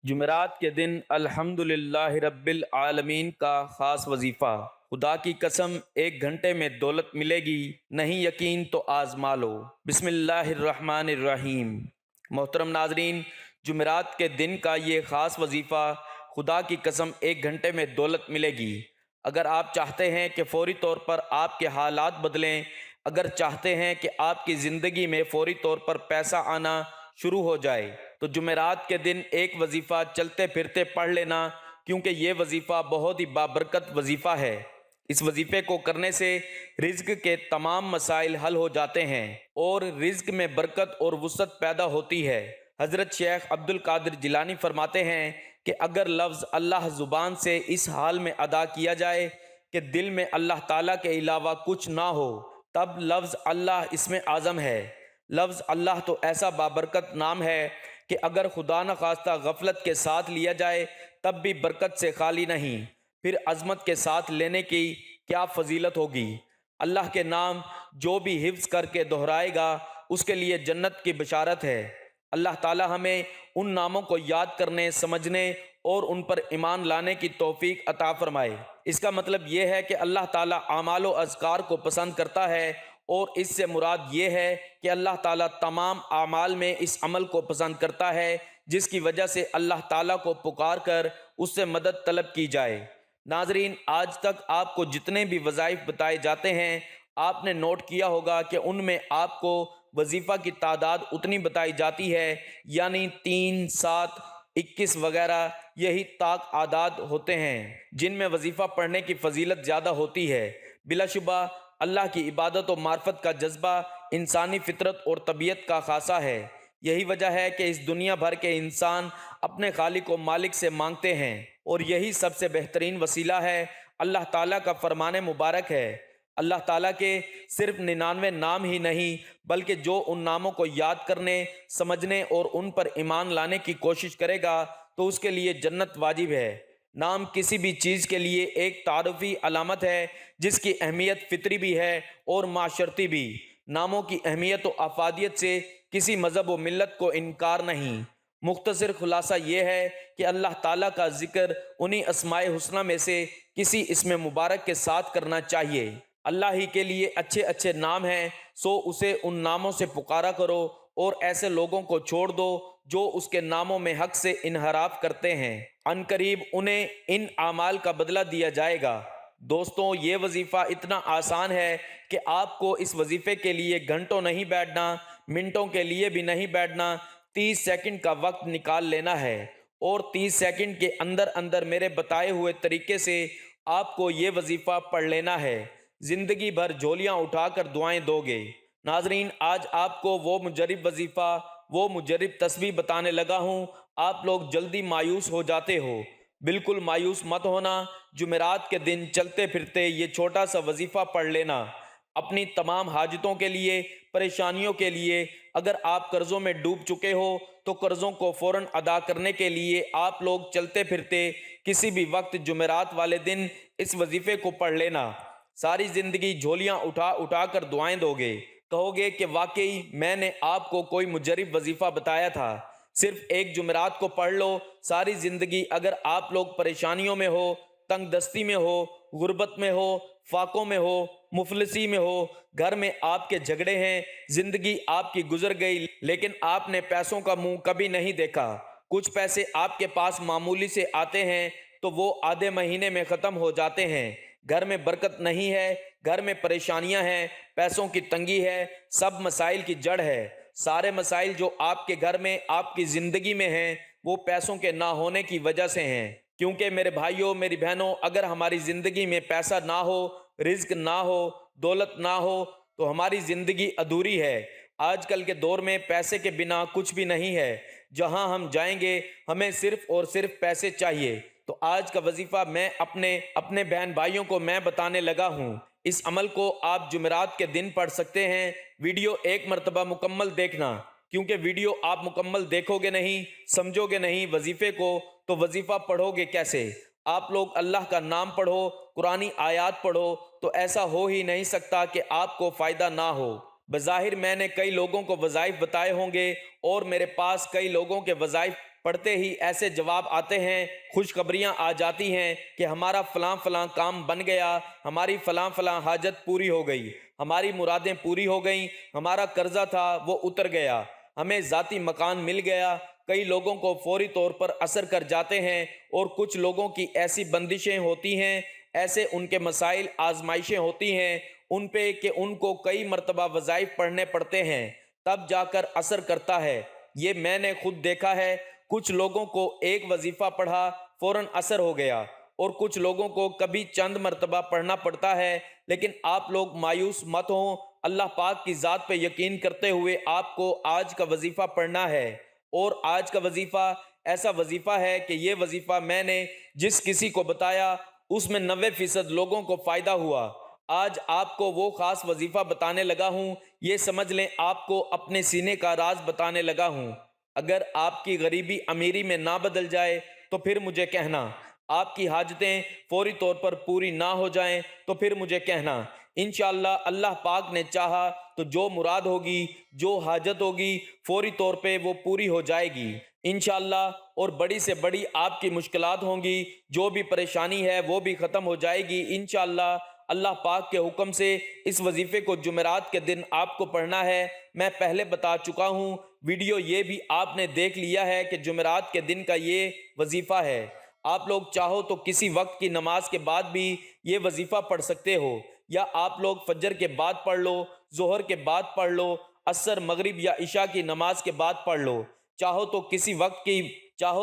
جمعرات کے دن الحمدللہ رب العالمین کا خاص وظیفہ۔ خدا کی قسم 1 گھنٹے میں دولت ملے گی، نہیں یقین تو آزما لو۔ بسم اللہ الرحمن الرحیم۔ محترم ناظرین، جمعرات کے دن کا یہ خاص وظیفہ، خدا کی قسم 1 گھنٹے میں دولت ملے گی۔ اگر آپ چاہتے ہیں کہ فوری طور پر آپ کے حالات بدلیں، اگر چاہتے ہیں کہ آپ کی زندگی میں فوری طور پر پیسہ آنا شروع ہو جائے، تو جمعرات کے دن ایک وظیفہ چلتے پھرتے پڑھ لینا، کیونکہ یہ وظیفہ بہت ہی بابرکت وظیفہ ہے۔ اس وظیفے کو کرنے سے رزق کے تمام مسائل حل ہو جاتے ہیں اور رزق میں برکت اور وسعت پیدا ہوتی ہے۔ حضرت شیخ عبد القادر جیلانی فرماتے ہیں کہ اگر لفظ اللہ زبان سے اس حال میں ادا کیا جائے کہ دل میں اللہ تعالیٰ کے علاوہ کچھ نہ ہو، تب لفظ اللہ اسم اعظم ہے۔ لفظ اللہ تو ایسا بابرکت نام ہے کہ اگر خدا نخواستہ غفلت کے ساتھ لیا جائے تب بھی برکت سے خالی نہیں، پھر عظمت کے ساتھ لینے کی کیا فضیلت ہوگی۔ اللہ کے نام جو بھی حفظ کر کے دہرائے گا اس کے لیے جنت کی بشارت ہے۔ اللہ تعالی ہمیں ان ناموں کو یاد کرنے، سمجھنے اور ان پر ایمان لانے کی توفیق عطا فرمائے۔ اس کا مطلب یہ ہے کہ اللہ تعالی اعمال و اذکار کو پسند کرتا ہے، اور اس سے مراد یہ ہے کہ اللہ تعالیٰ تمام اعمال میں اس عمل کو پسند کرتا ہے جس کی وجہ سے اللہ تعالیٰ کو پکار کر اس سے مدد طلب کی جائے۔ ناظرین، آج تک آپ کو جتنے بھی وظائف بتائے جاتے ہیں، آپ نے نوٹ کیا ہوگا کہ ان میں آپ کو وظیفہ کی تعداد اتنی بتائی جاتی ہے، یعنی 3، 7، 21 وغیرہ، یہی طاق اعداد ہوتے ہیں جن میں وظیفہ پڑھنے کی فضیلت زیادہ ہوتی ہے۔ بلا شبہ اللہ کی عبادت و معرفت کا جذبہ انسانی فطرت اور طبیعت کا خاصہ ہے۔ یہی وجہ ہے کہ اس دنیا بھر کے انسان اپنے خالق و مالک سے مانگتے ہیں، اور یہی سب سے بہترین وسیلہ ہے۔ اللہ تعالیٰ کا فرمان مبارک ہے، اللہ تعالیٰ کے صرف 99 نام ہی نہیں بلکہ جو ان ناموں کو یاد کرنے، سمجھنے اور ان پر ایمان لانے کی کوشش کرے گا تو اس کے لیے جنت واجب ہے۔ نام کسی بھی چیز کے لیے ایک تعارفی علامت ہے جس کی اہمیت فطری بھی ہے اور معاشرتی بھی۔ ناموں کی اہمیت و افادیت سے کسی مذہب و ملت کو انکار نہیں۔ مختصر خلاصہ یہ ہے کہ اللہ تعالیٰ کا ذکر انہی اسماء حسنہ میں سے کسی اسم مبارک کے ساتھ کرنا چاہیے۔ اللہ ہی کے لیے اچھے اچھے نام ہیں، سو اسے ان ناموں سے پکارا کرو اور ایسے لوگوں کو چھوڑ دو جو اس کے ناموں میں حق سے انحراف کرتے ہیں۔ عن قریب انہیں ان اعمال کا بدلہ دیا جائے گا۔ دوستوں، یہ وظیفہ اتنا آسان ہے کہ آپ کو اس وظیفے کے لیے گھنٹوں نہیں بیٹھنا، منٹوں کے لیے بھی نہیں بیٹھنا، 30 سیکنڈ کا وقت نکال لینا ہے، اور 30 سیکنڈ کے اندر اندر میرے بتائے ہوئے طریقے سے آپ کو یہ وظیفہ پڑھ لینا ہے۔ زندگی بھر جھولیاں اٹھا کر دعائیں دو گے۔ ناظرین، آج آپ کو وہ مجرب وظیفہ، وہ مجرب تسبیح بتانے لگا ہوں۔ آپ لوگ جلدی مایوس ہو جاتے ہو، بالکل مایوس مت ہونا۔ جمعرات کے دن چلتے پھرتے یہ چھوٹا سا وظیفہ پڑھ لینا، اپنی تمام حاجتوں کے لیے، پریشانیوں کے لیے۔ اگر آپ قرضوں میں ڈوب چکے ہو تو قرضوں کو فوراً ادا کرنے کے لیے آپ لوگ چلتے پھرتے کسی بھی وقت جمعرات والے دن اس وظیفے کو پڑھ لینا۔ ساری زندگی جھولیاں اٹھا اٹھا کر دعائیں دو گے، کہو گے کہ واقعی میں نے آپ کو کوئی مجرب وظیفہ بتایا تھا۔ صرف ایک جمعرات کو پڑھ لو، ساری زندگی اگر آپ لوگ پریشانیوں میں ہو، تنگ دستی میں ہو، غربت میں ہو، فاقوں میں ہو، مفلسی میں ہو، گھر میں آپ کے جھگڑے ہیں، زندگی آپ کی گزر گئی لیکن آپ نے پیسوں کا منہ کبھی نہیں دیکھا، کچھ پیسے آپ کے پاس معمولی سے آتے ہیں تو وہ آدھے مہینے میں ختم ہو جاتے ہیں، گھر میں برکت نہیں ہے، گھر میں پریشانیاں ہیں، پیسوں کی تنگی ہے، سب مسائل کی جڑ ہے۔ سارے مسائل جو آپ کے گھر میں، آپ کی زندگی میں ہیں، وہ پیسوں کے نہ ہونے کی وجہ سے ہیں۔ کیونکہ میرے بھائیوں، میری بہنوں، اگر ہماری زندگی میں پیسہ نہ ہو، رزق نہ ہو، دولت نہ ہو تو ہماری زندگی ادھوری ہے۔ آج کل کے دور میں پیسے کے بنا کچھ بھی نہیں ہے۔ جہاں ہم جائیں گے ہمیں صرف اور صرف پیسے چاہیے۔ تو آج کا وظیفہ میں اپنے بہن بھائیوں کو میں بتانے لگا ہوں۔ اس عمل کو آپ جمعرات کے دن پڑھ سکتے ہیں۔ ویڈیو ایک مرتبہ مکمل دیکھنا، کیونکہ ویڈیو آپ مکمل دیکھو گے نہیں، سمجھو گے نہیں وظیفے کو، تو وظیفہ پڑھو گے کیسے؟ آپ لوگ اللہ کا نام پڑھو، قرآنی آیات پڑھو، تو ایسا ہو ہی نہیں سکتا کہ آپ کو فائدہ نہ ہو۔ بظاہر میں نے کئی لوگوں کو وظائف بتائے ہوں گے اور میرے پاس کئی لوگوں کے وظائف پڑھتے ہی ایسے جواب آتے ہیں، خوشخبریاں آ جاتی ہیں کہ ہمارا فلاں فلاں کام بن گیا، ہماری فلاں فلاں حاجت پوری ہو گئی، ہماری مرادیں پوری ہو گئیں، ہمارا قرضہ تھا وہ اتر گیا، ہمیں ذاتی مکان مل گیا۔ کئی لوگوں کو فوری طور پر اثر کر جاتے ہیں، اور کچھ لوگوں کی ایسی بندشیں ہوتی ہیں، ایسے ان کے مسائل آزمائشیں ہوتی ہیں ان پہ کہ ان کو کئی مرتبہ وظائف پڑھنے پڑتے ہیں، تب جا کر اثر کرتا ہے۔ یہ میں نے خود دیکھا ہے، کچھ لوگوں کو ایک وظیفہ پڑھا فوراً اثر ہو گیا، اور کچھ لوگوں کو کبھی چند مرتبہ پڑھنا پڑتا ہے۔ لیکن آپ لوگ مایوس مت ہوں، اللہ پاک کی ذات پہ یقین کرتے ہوئے آپ کو آج کا وظیفہ پڑھنا ہے، اور آج کا وظیفہ ایسا وظیفہ ہے کہ یہ وظیفہ میں نے جس کسی کو بتایا اس میں 90% لوگوں کو فائدہ ہوا۔ آج آپ کو وہ خاص وظیفہ بتانے لگا ہوں، یہ سمجھ لیں آپ کو اپنے سینے کا راز بتانے لگا ہوں۔ اگر آپ کی غریبی امیری میں نہ بدل جائے تو پھر مجھے کہنا، آپ کی حاجتیں فوری طور پر پوری نہ ہو جائیں تو پھر مجھے کہنا، انشاءاللہ اللہ پاک نے چاہا تو جو مراد ہوگی، جو حاجت ہوگی، فوری طور پہ وہ پوری ہو جائے گی انشاءاللہ، اور بڑی سے بڑی آپ کی مشکلات ہوں گی، جو بھی پریشانی ہے وہ بھی ختم ہو جائے گی انشاءاللہ۔ اللہ پاک کے حکم سے اس وظیفے کو جمعرات کے دن آپ کو پڑھنا ہے۔ میں پہلے بتا چکا ہوں، ویڈیو یہ بھی آپ نے دیکھ لیا ہے کہ جمعرات کے دن کا یہ وظیفہ ہے۔ آپ لوگ چاہو تو کسی وقت کی نماز کے بعد بھی یہ وظیفہ پڑھ سکتے ہو، یا آپ لوگ فجر کے بعد پڑھ لو، ظہر کے بعد پڑھ لو، عصر مغرب یا عشاء کی نماز کے بعد پڑھ لو، چاہو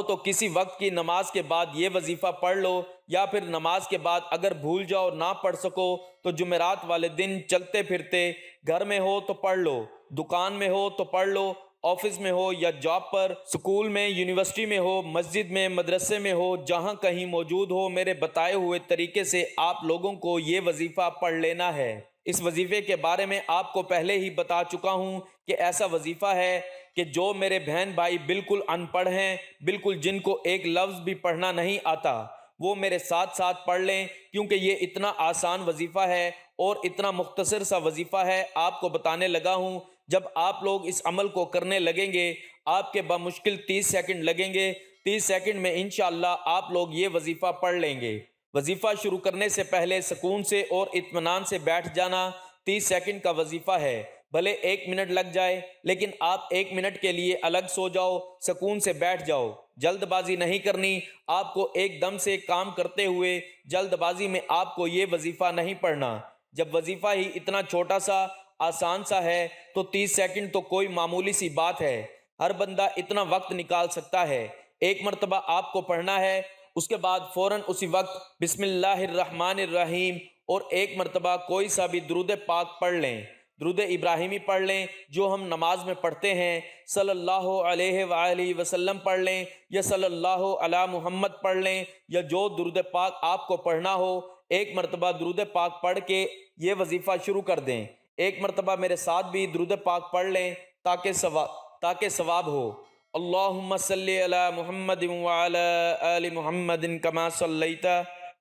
تو کسی وقت کی نماز کے بعد یہ وظیفہ پڑھ لو، یا پھر نماز کے بعد اگر بھول جاؤ نہ پڑھ سکو تو جمعرات والے دن چلتے پھرتے گھر میں ہو تو پڑھ لو، دکان میں ہو تو پڑھ لو، آفس میں ہو یا جاب پر، سکول میں، یونیورسٹی میں ہو، مسجد میں، مدرسے میں ہو، جہاں کہیں موجود ہو، میرے بتائے ہوئے طریقے سے آپ لوگوں کو یہ وظیفہ پڑھ لینا ہے۔ اس وظیفے کے بارے میں آپ کو پہلے ہی بتا چکا ہوں کہ ایسا وظیفہ ہے کہ جو میرے بہن بھائی بالکل ان پڑھ ہیں، بالکل جن کو ایک لفظ بھی پڑھنا نہیں آتا، وہ میرے ساتھ ساتھ پڑھ لیں، کیونکہ یہ اتنا آسان وظیفہ ہے اور اتنا مختصر سا وظیفہ ہے۔ آپ کو بتانے لگا ہوں، جب آپ لوگ اس عمل کو کرنے لگیں گے، آپ کے بمشکل 30 سیکنڈ لگیں گے، 30 سیکنڈ میں انشاءاللہ آپ لوگ یہ وظیفہ پڑھ لیں گے۔ وظیفہ شروع کرنے سے پہلے سکون سے اور اطمینان سے بیٹھ جانا 30 سیکنڈ کا وظیفہ ہے، بھلے 1 منٹ لگ جائے، لیکن آپ 1 منٹ کے لیے الگ سو جاؤ، سکون سے بیٹھ جاؤ، جلد بازی نہیں کرنی۔ آپ کو ایک دم سے کام کرتے ہوئے جلد بازی میں آپ کو یہ وظیفہ نہیں پڑھنا۔ جب وظیفہ ہی اتنا چھوٹا سا آسان سا ہے تو 30 سیکنڈ تو کوئی معمولی سی بات ہے، ہر بندہ اتنا وقت نکال سکتا ہے۔ ایک مرتبہ آپ کو پڑھنا ہے، اس کے بعد فوراً اسی وقت بسم اللہ الرحمن الرحیم اور ایک مرتبہ کوئی سا بھی درود پاک پڑھ لیں، درود ابراہیمی پڑھ لیں جو ہم نماز میں پڑھتے ہیں، صلی اللہ علیہ وآلہ وسلم پڑھ لیں، یا صلی اللہ علی محمد پڑھ لیں، یا جو درود پاک آپ کو پڑھنا ہو، ایک مرتبہ درود پاک پڑھ کے یہ وظیفہ شروع کر دیں۔ ایک مرتبہ میرے ساتھ بھی درود پاک پڑھ لیں تاکہ ثواب ہو۔ اللہم صلی علی محمد وعلی آل محمد کما صلیت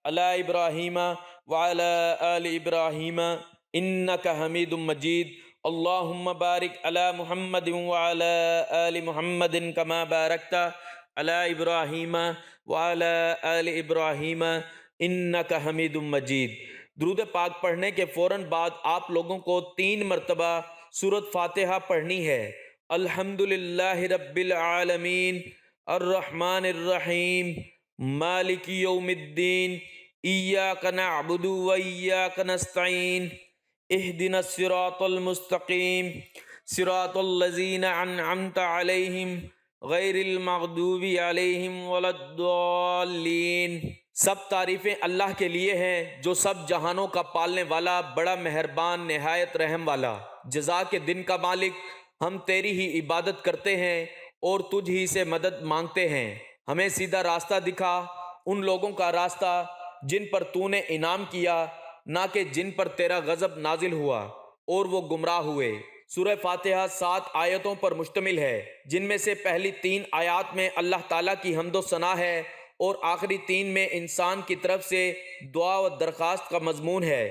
علی ابراہیم وعلی آل ابراہیم انک حمید مجید۔ اللہم بارک علی محمد وعلی آل محمد کما بارکت علی ابراہیم وعلی آل ابراہیم انک حمید مجید۔ درود پاک پڑھنے کے فوراً بعد آپ لوگوں کو 3 مرتبہ سورۃ فاتحہ پڑھنی ہے۔ الحمدللہ رب العالمین الرحمن الرحیم مالک یوم الدین ایاک نعبد و ایاک نستعین اہدنا الصراط المستقیم صراط الذین انعمت علیہم غیر المغضوب علیہم ولا الضالین۔ سب تعریفیں اللہ کے لیے ہیں جو سب جہانوں کا پالنے والا، بڑا مہربان، نہایت رحم والا، جزا کے دن کا مالک۔ ہم تیری ہی عبادت کرتے ہیں اور تجھ ہی سے مدد مانگتے ہیں۔ ہمیں سیدھا راستہ دکھا، ان لوگوں کا راستہ جن پر تو نے انعام کیا، نہ کہ جن پر تیرا غضب نازل ہوا اور وہ گمراہ ہوئے۔ سورہ فاتحہ 7 آیتوں پر مشتمل ہے، جن میں سے پہلی 3 آیات میں اللہ تعالیٰ کی حمد و ثنا ہے اور آخری 3 میں انسان کی طرف سے دعا و درخواست کا مضمون ہے،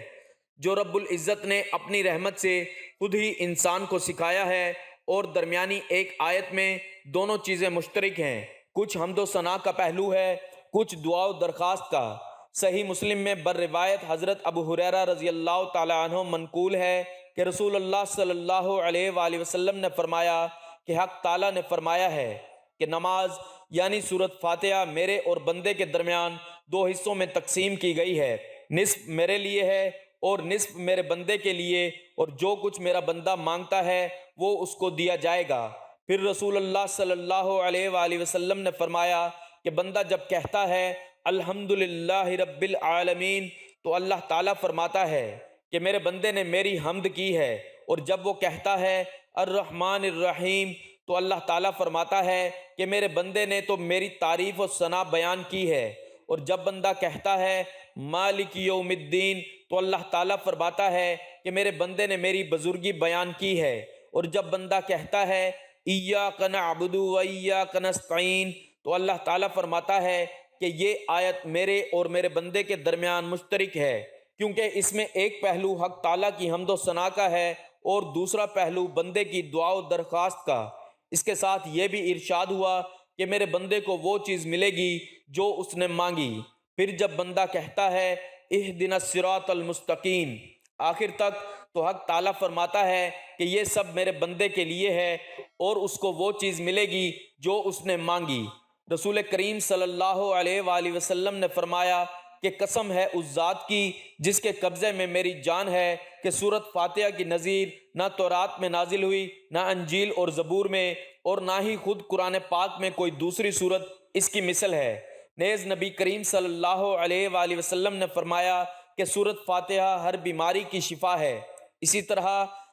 جو رب العزت نے اپنی رحمت سے خود ہی انسان کو سکھایا ہے، اور درمیانی ایک آیت میں دونوں چیزیں مشترک ہیں، کچھ حمد و ثنا کا پہلو ہے، کچھ دعا و درخواست کا۔ صحیح مسلم میں روایت حضرت ابو ہریرہ رضی اللہ تعالی عنہ منقول ہے کہ رسول اللہ صلی اللہ علیہ وآلہ وسلم نے فرمایا کہ حق تعالیٰ نے فرمایا ہے کہ نماز یعنی سورۃ فاتحہ میرے اور بندے کے درمیان دو حصوں میں تقسیم کی گئی ہے، نصف میرے لیے ہے اور نصف میرے بندے کے لیے، اور جو کچھ میرا بندہ مانگتا ہے وہ اس کو دیا جائے گا۔ پھر رسول اللہ صلی اللہ علیہ وآلہ وسلم نے فرمایا کہ بندہ جب کہتا ہے الحمدللہ رب العالمین تو اللہ تعالیٰ فرماتا ہے کہ میرے بندے نے میری حمد کی ہے، اور جب وہ کہتا ہے الرحمن الرحیم تو اللہ تعالیٰ فرماتا ہے کہ میرے بندے نے تو میری تعریف و ثنا بیان کی ہے، اور جب بندہ کہتا ہے مالک یوم الدین تو اللہ تعالیٰ فرماتا ہے کہ میرے بندے نے میری بزرگی بیان کی ہے، اور جب بندہ کہتا ہے ایاک نعبد و ایاک نستعین تو اللہ تعالیٰ فرماتا ہے کہ یہ آیت میرے اور میرے بندے کے درمیان مشترک ہے، کیونکہ اس میں ایک پہلو حق تعالیٰ کی حمد و ثنا کا ہے اور دوسرا پہلو بندے کی دعا و درخواست کا۔ اس کے ساتھ یہ بھی ارشاد ہوا کہ میرے بندے کو وہ چیز ملے گی جو اس نے مانگی۔ پھر جب بندہ کہتا ہے اہدنا الصراط المستقیم آخر تک تو حق تعالیٰ فرماتا ہے کہ یہ سب میرے بندے کے لیے ہے اور اس کو وہ چیز ملے گی جو اس نے مانگی۔ رسول کریم صلی اللہ علیہ وآلہ وسلم نے فرمایا کہ قسم ہے اس ذات کی جس کے قبضے میں میری جان ہے کہ سورۃ فاتحہ کی نظیر نہ تورات میں نازل ہوئی، نہ انجیل اور زبور میں، اور نہ ہی خود قرآن پاک میں کوئی دوسری سورت اس کی مثل ہے۔ نیز نبی کریم صلی اللہ علیہ وآلہ وسلم نے فرمایا کہ سورۃ فاتحہ ہر بیماری کی شفا ہے۔ اسی طرح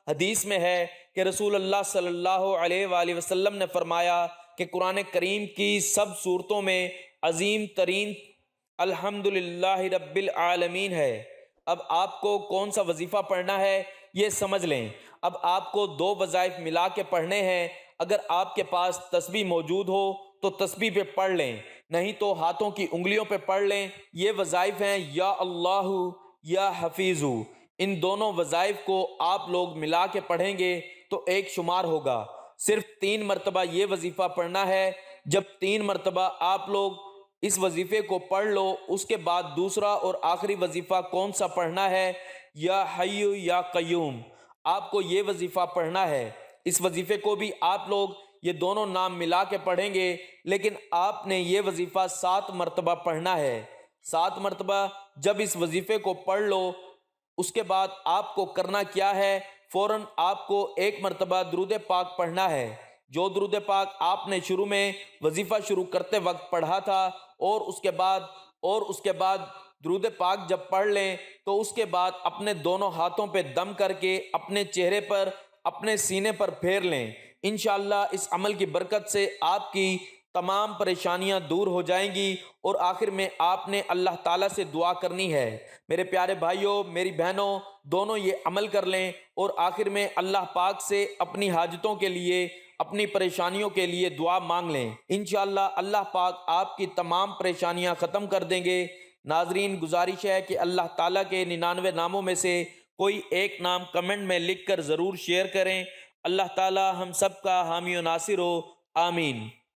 حدیث میں ہے کہ رسول اللہ صلی اللہ علیہ وآلہ وسلم نے فرمایا کہ قرآن کریم کی سب صورتوں میں عظیم ترین الحمدللہ رب العالمین ہے۔ اب آپ کو کون سا وظیفہ پڑھنا ہے یہ سمجھ لیں۔ اب آپ کو دو وظائف ملا کے پڑھنے ہیں۔ اگر آپ کے پاس تسبیح موجود ہو تو تسبیح پہ پڑھ لیں، نہیں تو ہاتھوں کی انگلیوں پہ پڑھ لیں۔ یہ وظائف ہیں یا اللہ یا حفیظ۔ ان دونوں وظائف کو آپ لوگ ملا کے پڑھیں گے تو ایک شمار ہوگا۔ صرف 3 مرتبہ یہ وظیفہ پڑھنا ہے۔ جب 3 مرتبہ آپ لوگ اس وظیفے کو پڑھ لو، اس کے بعد دوسرا اور آخری وظیفہ کون سا پڑھنا ہے؟ یا حی یا قیوم۔ آپ کو یہ وظیفہ پڑھنا ہے۔ اس وظیفے کو بھی آپ لوگ یہ دونوں نام ملا کے پڑھیں گے، لیکن آپ نے یہ وظیفہ 7 مرتبہ پڑھنا ہے۔ 7 مرتبہ جب اس وظیفے کو پڑھ لو، اس کے بعد آپ کو کرنا کیا ہے؟ فوراً آپ کو 1 مرتبہ درود پاک پڑھنا ہے، جو درود پاک آپ نے شروع میں وظیفہ شروع کرتے وقت پڑھا تھا، اور اس کے بعد درود پاک جب پڑھ لیں تو اس کے بعد اپنے دونوں ہاتھوں پہ دم کر کے اپنے چہرے پر، اپنے سینے پر پھیر لیں۔ انشاءاللہ اس عمل کی برکت سے آپ کی تمام پریشانیاں دور ہو جائیں گی، اور آخر میں آپ نے اللہ تعالیٰ سے دعا کرنی ہے۔ میرے پیارے بھائیوں، میری بہنوں، دونوں یہ عمل کر لیں اور آخر میں اللہ پاک سے اپنی حاجتوں کے لیے، اپنی پریشانیوں کے لیے دعا مانگ لیں۔ انشاءاللہ اللہ پاک آپ کی تمام پریشانیاں ختم کر دیں گے۔ ناظرین، گزارش ہے کہ اللہ تعالیٰ کے 99 ناموں میں سے کوئی ایک نام کمنٹ میں لکھ کر ضرور شیئر کریں۔ اللہ تعالیٰ ہم سب کا حامی و ناصر ہو، آمین۔